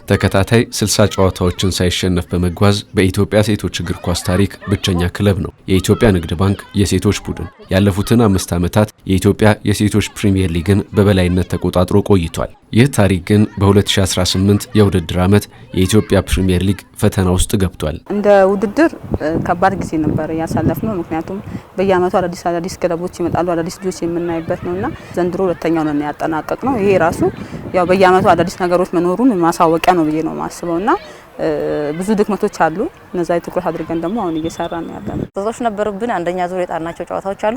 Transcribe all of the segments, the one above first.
ተከታታይ 60 ጨዋታዎችን ሳይሸነፍ በመጓዝ በኢትዮጵያ ሴቶች እግር ኳስ ታሪክ ብቸኛ ክለብ ነው የኢትዮጵያ ንግድ ባንክ የሴቶች ቡድን። ያለፉትን 5 ዓመታት የኢትዮጵያ የሴቶች ፕሪሚየር ሊግን በበላይነት ተቆጣጥሮ ቆይቷል። ይህ ታሪክ ግን በ2018 የውድድር ዓመት የኢትዮጵያ ፕሪሚየር ሊግ ፈተና ውስጥ ገብቷል። እንደ ውድድር ከባድ ጊዜ ነበር ያሳለፍነው። ምክንያቱም በየዓመቱ አዳዲስ ክለቦች ይመጣሉ፣ አዳዲስ ልጆች የምናይበት ነውና ዘንድሮ ሁለተኛው ነው ያጠናቀቅነው። ይሄ ራሱ ያው በየዓመቱ አዳዲስ ነገሮች መኖሩን ማሳወቂያ ነው ብዬ ነው ማስበውና ብዙ ድክመቶች አሉ። እነዛ ትኩረት አድርገን ደግሞ አሁን እየሰራን ነው ያለነው። ስህተቶች ነበሩብን። አንደኛ ዙር የጣልናቸው ጨዋታዎች አሉ።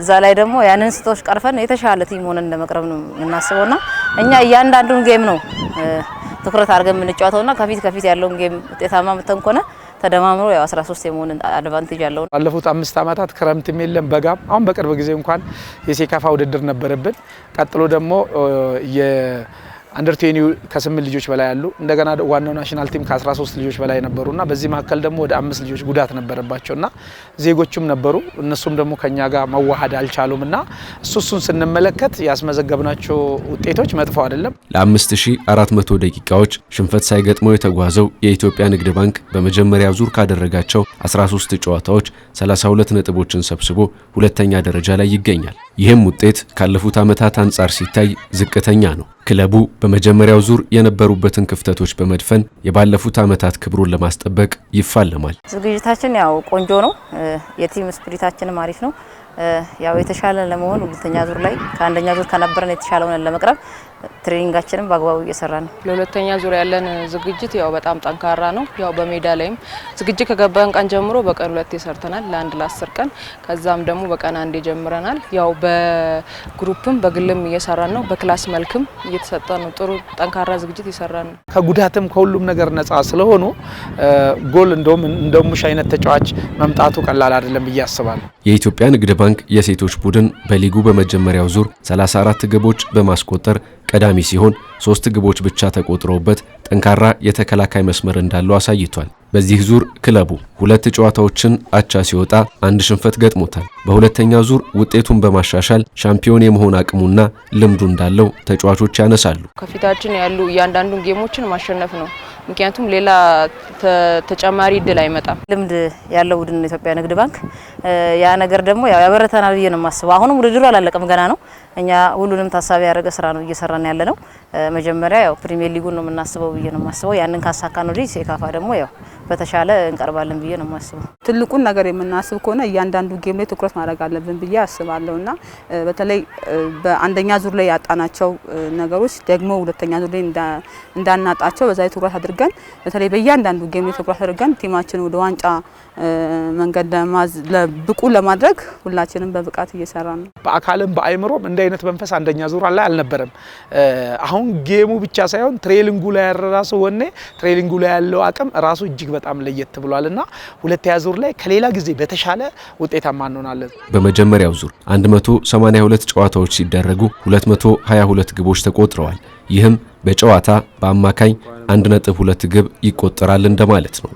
እዛ ላይ ደግሞ ያንን ስህተቶች ቀርፈን የተሻለ ቲም ሆነን እንደመቅረብ ነው የምናስበውና እኛ እያንዳንዱን ጌም ነው ትኩረት አድርገን የምንጫወተውና ከፊት ያለውን ጌም ውጤታማ መተን ከሆነ ተደማምሮ ያው 13 የመሆን አድቫንቴጅ አለው። ባለፉት 5 ዓመታት ክረምትም የለም በጋም፣ አሁን በቅርብ ጊዜ እንኳን የሴካፋ ውድድር ነበረብን። ቀጥሎ ደግሞ አንደር 20 ከ8 ልጆች በላይ ያሉ እንደገና ዋናው ናሽናል ቲም ከ13 ልጆች በላይ ነበሩና በዚህ መካከል ደግሞ ወደ 5 ልጆች ጉዳት ነበረባቸውና ዜጎችም ነበሩ። እነሱም ደግሞ ከኛ ጋር መዋሃድ አልቻሉምና እሱን ስንመለከት ያስመዘገብናቸው ውጤቶች መጥፎ አይደለም። ለ5400 ደቂቃዎች ሽንፈት ሳይገጥመው የተጓዘው የኢትዮጵያ ንግድ ባንክ በመጀመሪያው ዙር ካደረጋቸው 13 ጨዋታዎች 32 ነጥቦችን ሰብስቦ ሁለተኛ ደረጃ ላይ ይገኛል። ይህም ውጤት ካለፉት ዓመታት አንጻር ሲታይ ዝቅተኛ ነው። ክለቡ በመጀመሪያው ዙር የነበሩበትን ክፍተቶች በመድፈን የባለፉት ዓመታት ክብሩን ለማስጠበቅ ይፋለማል። ዝግጅታችን ያው ቆንጆ ነው። የቲም ስፒሪታችንም አሪፍ ነው። ያው የተሻለ ለመሆን ሁለተኛ ዙር ላይ ከአንደኛ ዙር ከነበረን የተሻለ ሆነን ለመቅረብ ትሬኒንጋችንን በአግባቡ እየሰራን ነው። ለሁለተኛ ዙር ያለን ዝግጅት ያው በጣም ጠንካራ ነው። ያው በሜዳ ላይም ዝግጅት ከገባን ቀን ጀምሮ በቀን 2 ሰርተናል፣ ለ10 ቀን። ከዛም ደግሞ በቀን 1 ጀምረናል። ያው በግሩፕም በግልም እየሰራን ነው። በክላስ መልክም እየተሰጠ ነው። ጥሩ ጠንካራ ዝግጅት እየሰራን ነው። ከጉዳትም ከሁሉም ነገር ነፃ ስለሆኑ ጎል እንደሙሽ አይነት ተጫዋች መምጣቱ ቀላል አይደለም ብዬ አስባለሁ። የኢትዮጵያ ንግድ ባንክ የሴቶች ቡድን በሊጉ በመጀመሪያው ዙር 34 ግቦች በማስቆጠር ቀዳሚ ሲሆን 3 ግቦች ብቻ ተቆጥረውበት ጠንካራ የተከላካይ መስመር እንዳለው አሳይቷል። በዚህ ዙር ክለቡ 2 ጨዋታዎችን አቻ ሲወጣ 1 ሽንፈት ገጥሞታል። በሁለተኛ ዙር ውጤቱን በማሻሻል ሻምፒዮን የመሆን አቅሙና ልምዱ እንዳለው ተጫዋቾች ያነሳሉ። ከፊታችን ያሉ እያንዳንዱን ጌሞችን ማሸነፍ ነው። ምክንያቱም ሌላ ተጨማሪ እድል አይመጣም። ልምድ ያለው ቡድን ነው ኢትዮጵያ ንግድ ባንክ። ያ ነገር ደግሞ ያው ያበረታናል ብዬ ነው የማስበው። አሁንም ውድድሩ አላለቀም፣ ገና ነው። እኛ ሁሉንም ታሳቢ ያደረገ ስራ ነው እየሰራን ያለ ነው። መጀመሪያ ያው ፕሪሚየር ሊጉን ነው የምናስበው ብዬ ነው የማስበው። ያንን ካሳካን ወዲህ ሴካፋ ደግሞ ያው በተሻለ እንቀርባለን ብዬ ነው የማስበው። ትልቁን ነገር የምናስብ ከሆነ እያንዳንዱ ጌም ላይ ትኩረት ማድረግ አለብን ብዬ አስባለሁና በተለይ በአንደኛ ዙር ላይ ያጣናቸው ነገሮች ደግሞ ሁለተኛ ዙር ላይ እንዳናጣቸው በዛ ትኩረት አድርገን በተለይ በእያንዳንዱ ጌም ላይ ትኩረት አድርገን ቲማችን ወደ ዋንጫ መንገድ ብቁ ለማድረግ ሁላችንም በብቃት እየሰራን ነው። በአካልም በአይምሮም እንደ አይነት መንፈስ አንደኛ ዙር ላይ አልነበረም። አሁን ጌሙ ብቻ ሳይሆን ትሬሊንጉ ላይ ያራሱ ወኔ ትሬሊንጉ ላይ ያለው አቅም ራሱ እጅግ በጣም ለየት ብሏልና ሁለተኛ ዙር ላይ ከሌላ ጊዜ በተሻለ ውጤታማ እንሆናለን። በመጀመሪያው ዙር 182 ጨዋታዎች ሲደረጉ 222 ግቦች ተቆጥረዋል። ይህም በጨዋታ በአማካኝ 1.2 ግብ ይቆጠራል እንደማለት ነው።